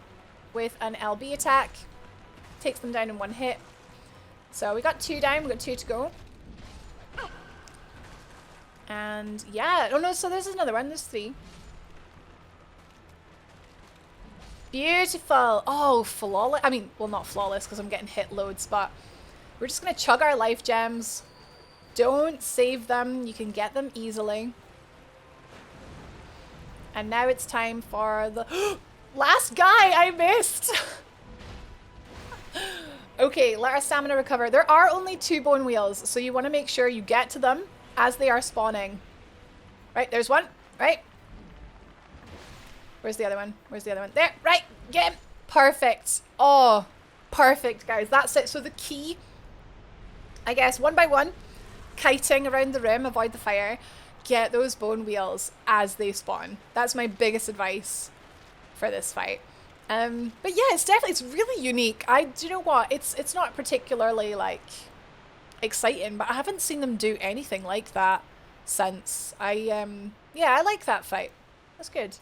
with an LB attack. Takes them down in one hit. So we got 2 down, we got 2 to go. And yeah, oh no, so there's another one, there's 3. Beautiful. Oh, flawless. I mean, well, not flawless because I'm getting hit loads, but we're just going to chug our life gems. Don't save them. You can get them easily. And now it's time for the last guy I missed. Okay, let our stamina recover. There are only 2 bone wheels, so you want to make sure you get to them as they are spawning. Right, there's one. Right. Where's the other one? Where's the other one? There. Right. Get him. Perfect. Oh, perfect, guys. That's it. So the key, I guess, one by one, kiting around the room, avoid the fire, get those bone wheels as they spawn. That's my biggest advice for this fight. But yeah, it's really unique. Do you know what? It's not particularly like exciting, but I haven't seen them do anything like that since. Yeah, I like that fight. That's good.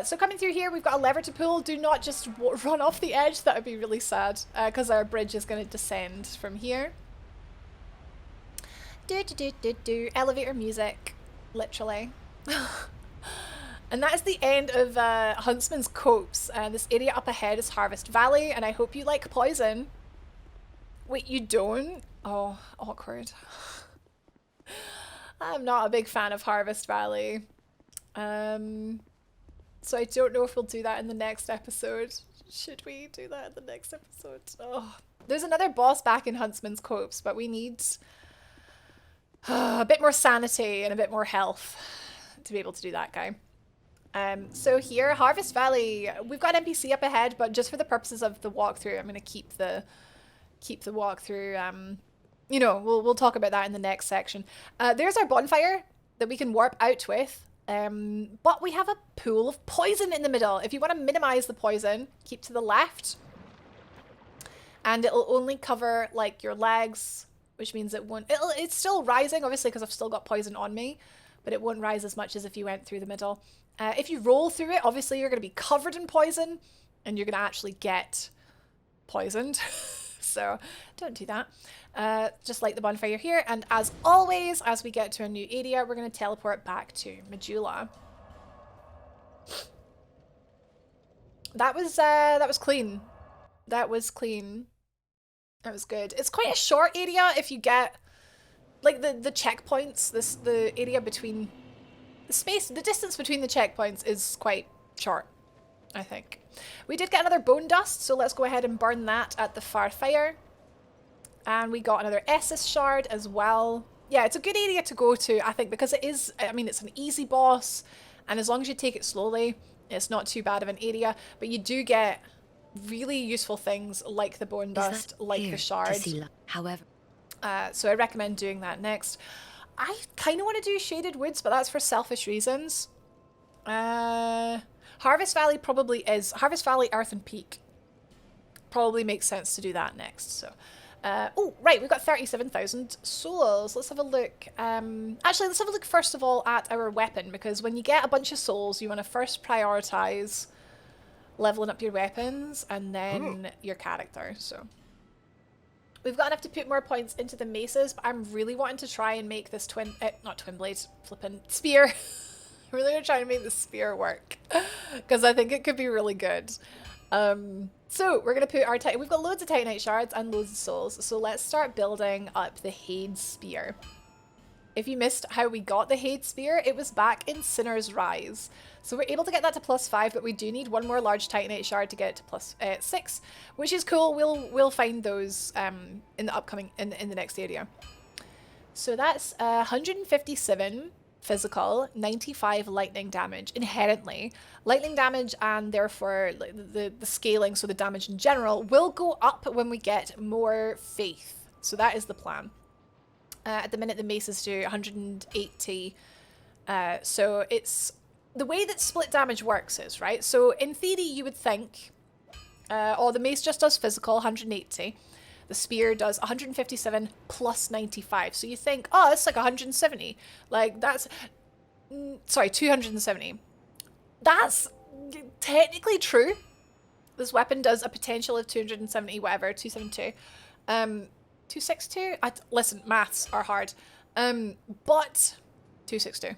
So coming through here, we've got a lever to pull. Do not just run off the edge. That would be really sad because our bridge is going to descend from here. Elevator music, literally. And that is the end of Huntsman's Copse. This area up ahead is Harvest Valley, and I hope you like poison. Wait, you don't? Oh, awkward. I'm not a big fan of Harvest Valley. So I don't know if we'll do that in the next episode. Should we do that in the next episode? Oh, there's another boss back in Huntsman's Copse, but we need a bit more sanity and a bit more health to be able to do that guy. So here, Harvest Valley, we've got NPC up ahead, but just for the purposes of the walkthrough, I'm going to keep the walkthrough. You know, we'll talk about that in the next section. There's our bonfire that we can warp out with. But we have a pool of poison in the middle. If you want to minimize the poison, keep to the left. And it'll only cover like your legs, which means it won't... It's still rising, obviously, because I've still got poison on me. But it won't rise as much as if you went through the middle. If you roll through it, obviously you're going to be covered in poison. And you're going to actually get poisoned. So don't do that. Just light the bonfire here. And as always, as we get to a new area, we're going to teleport back to Majula. That was clean. That was clean. That was good. It's quite a short area if you get like the checkpoints. The area between the distance between the checkpoints is quite short, I think. We did get another bone dust, so let's go ahead and burn that at the far fire. And we got another Essus shard as well. Yeah, it's a good area to go to, I think, because it is, I mean, it's an easy boss, and as long as you take it slowly, it's not too bad of an area, but you do get really useful things like the bone dust, like the shard. However, so I recommend doing that next. I kind of want to do Shaded Woods, but that's for selfish reasons. Harvest Valley probably is. Harvest Valley, Earthen Peak. Probably makes sense to do that next. So, oh, right, we've got 37,000 souls. Let's have a look. Actually, let's have a look first of all at our weapon, because when you get a bunch of souls, you want to first prioritize leveling up your weapons and then your character. So, we've got enough to put more points into the maces, but I'm really wanting to try and make this not twin blade, flippin' spear. Really gonna try to make the spear work because I think it could be really good. So we're gonna put our we've got loads of Titanite shards and loads of souls. So let's start building up the Hade spear. If you missed how we got the Hade spear, it was back in Sinner's Rise. So we're able to get that to +5, but we do need one more large Titanite shard to get it to +6, which is cool. We'll find those in the upcoming in the next area. So that's 157 physical, 95 lightning damage inherently. Lightning damage and therefore the scaling, so the damage in general, will go up when we get more faith. So that is the plan. At the minute the maces do 180. So it's the way that split damage works is, right? So in theory you would think, the mace just does physical, 180. The spear does 157 plus 95. So you think, oh, it's like 170. Like that's, sorry, 270. That's technically true. This weapon does a potential of 270, whatever, 272. 262? Listen, maths are hard. But 262.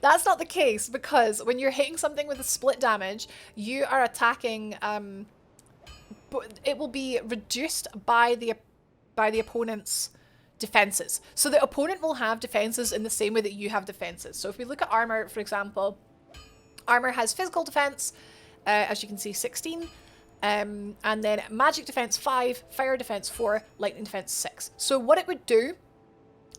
That's not the case because when you're hitting something with a split damage, you are attacking, it will be reduced by the opponent's defenses. So the opponent will have defenses in the same way that you have defenses. So if we look at armor, for example, armor has physical defense, as you can see, 16. And then magic defense 5, fire defense 4, lightning defense 6. So what it would do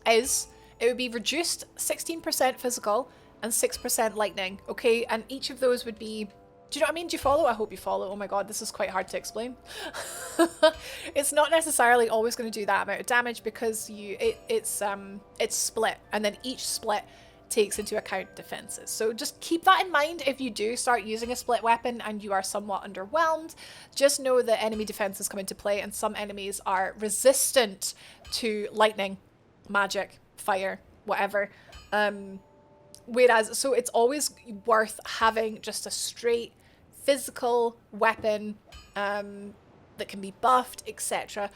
is it would be reduced 16% physical and 6% lightning, okay? And each of those would be, do you know what I mean? Do you follow? I hope you follow. Oh my god, this is quite hard to explain. It's not necessarily always going to do that amount of damage because it's split, and then each split takes into account defenses. So just keep that in mind if you do start using a split weapon and you are somewhat underwhelmed. Just know that enemy defenses come into play and some enemies are resistant to lightning, magic, fire, whatever. Whereas, so it's always worth having just a straight physical weapon that can be buffed, etc.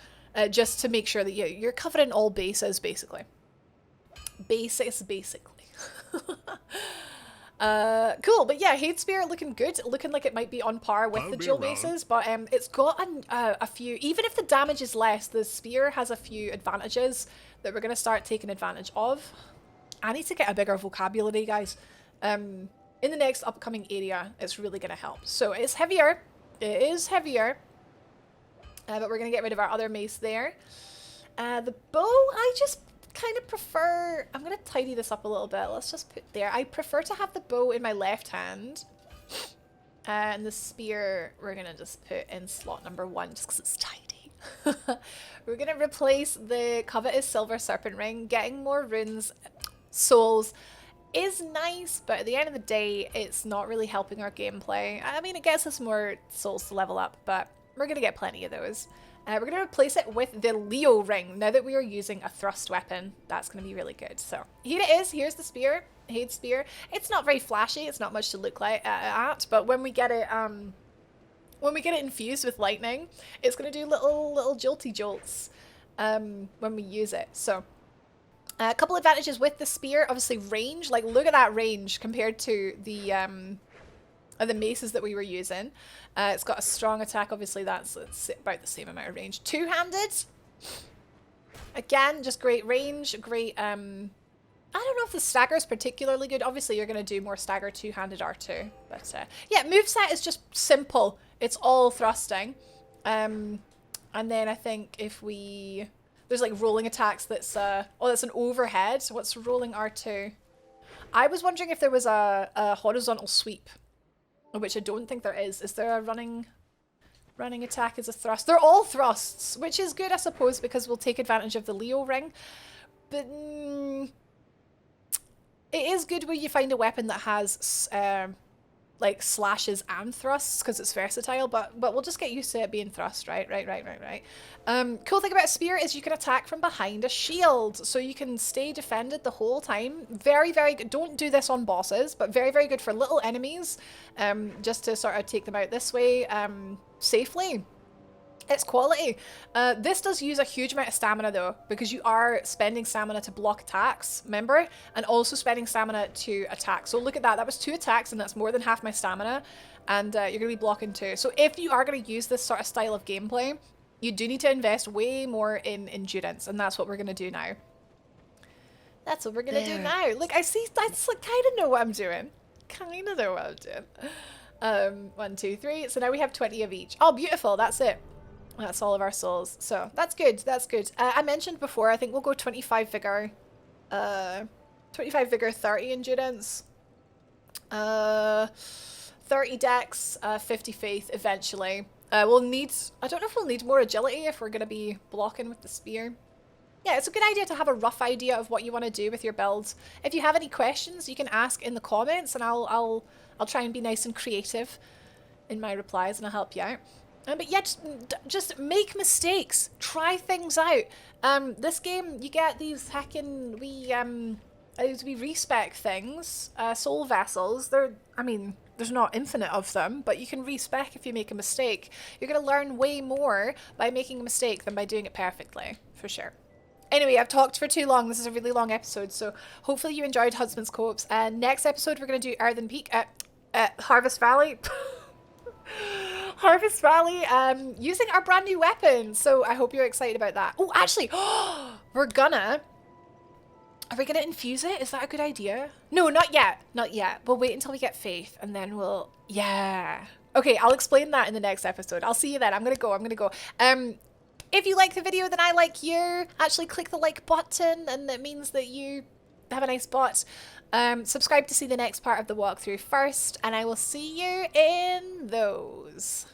Just to make sure that you're covering all bases, basically. Basically. Cool, but yeah, Hade Spear looking good, looking like it might be on par with the dual bases, but it's got a few, even if the damage is less, the spear has a few advantages that we're going to start taking advantage of. I need to get a bigger vocabulary, guys. In the next upcoming area, it's really going to help. So it's heavier, it is heavier, but we're going to get rid of our other mace there. The bow, I just kind of prefer, I'm going to tidy this up a little bit. Let's just put there. I prefer to have the bow in my left hand. And the spear, we're going to just put in slot number 1 just because it's tidy. We're going to replace the covetous silver serpent ring. Getting more runes, souls is nice, but at the end of the day, it's not really helping our gameplay. I mean, it gets us more souls to level up, but we're going to get plenty of those. We're going to replace it with the Leo ring. Now that we are using a thrust weapon, that's going to be really good. So here it is. Here's the spear, Hade Spear. It's not very flashy. It's not much to look like but when we get it, infused with lightning, it's going to do little jolty jolts when we use it. So a couple advantages with the spear, obviously range. Like look at that range compared to the maces that we were using. It's got a strong attack, obviously it's about the same amount of range. Two-handed, again, just great range, great, I don't know if the stagger is particularly good. Obviously you're going to do more stagger two-handed R2, but yeah, moveset is just simple. It's all thrusting. And then I think if there's like rolling attacks that's, that's an overhead. What's rolling R2? I was wondering if there was a horizontal sweep, which I don't think there is. Is there a running attack as a thrust? They're all thrusts, which is good, I suppose, because we'll take advantage of the Leo ring. But it is good when you find a weapon that has like slashes and thrusts because it's versatile, but we'll just get used to it being thrust, right? Cool thing about a spear is you can attack from behind a shield, so you can stay defended the whole time. Very, very good. Don't do this on bosses, but very, very good for little enemies, just to sort of take them out this way safely. It's quality. This does use a huge amount of stamina though, because you are spending stamina to block attacks, remember? And also spending stamina to attack. So look at that, that was 2 attacks and that's more than half my stamina. And you're going to be blocking 2. So if you are going to use this sort of style of gameplay, you do need to invest way more in endurance. And that's what we're going to do now. That's what we're going to do now. Look, I see, that's like, kind of know what I'm doing. Kind of know what I'm doing. 1, 2, 3. So now we have 20 of each. Oh, beautiful. That's it. That's all of our souls. So that's good. That's good. I mentioned before, I think we'll go 25 vigor. 25 vigor, 30 endurance. 30 dex, 50 faith eventually. We'll need, I don't know if we'll need more agility if we're going to be blocking with the spear. Yeah, it's a good idea to have a rough idea of what you want to do with your builds. If you have any questions, you can ask in the comments and I'll try and be nice and creative in my replies and I'll help you out. But yeah, just make mistakes. Try things out. This game, you get these heckin' we respec things, soul vessels. They're, I mean, there's not infinite of them, but you can respec if you make a mistake. You're gonna learn way more by making a mistake than by doing it perfectly, for sure. Anyway, I've talked for too long. This is a really long episode, so hopefully you enjoyed Huntsman's Copse. Next episode, we're gonna do Earthen Peak at Harvest Valley. Harvest Valley, using our brand new weapon. So I hope you're excited about that. Oh, actually, are we gonna infuse it? Is that a good idea? No, not yet. Not yet. We'll wait until we get faith and then we'll, yeah. Okay, I'll explain that in the next episode. I'll see you then. I'm gonna go. If you like the video, then I like you. Actually, click the like button and that means that you have a nice bot. Subscribe to see the next part of the walkthrough first, and I will see you in those.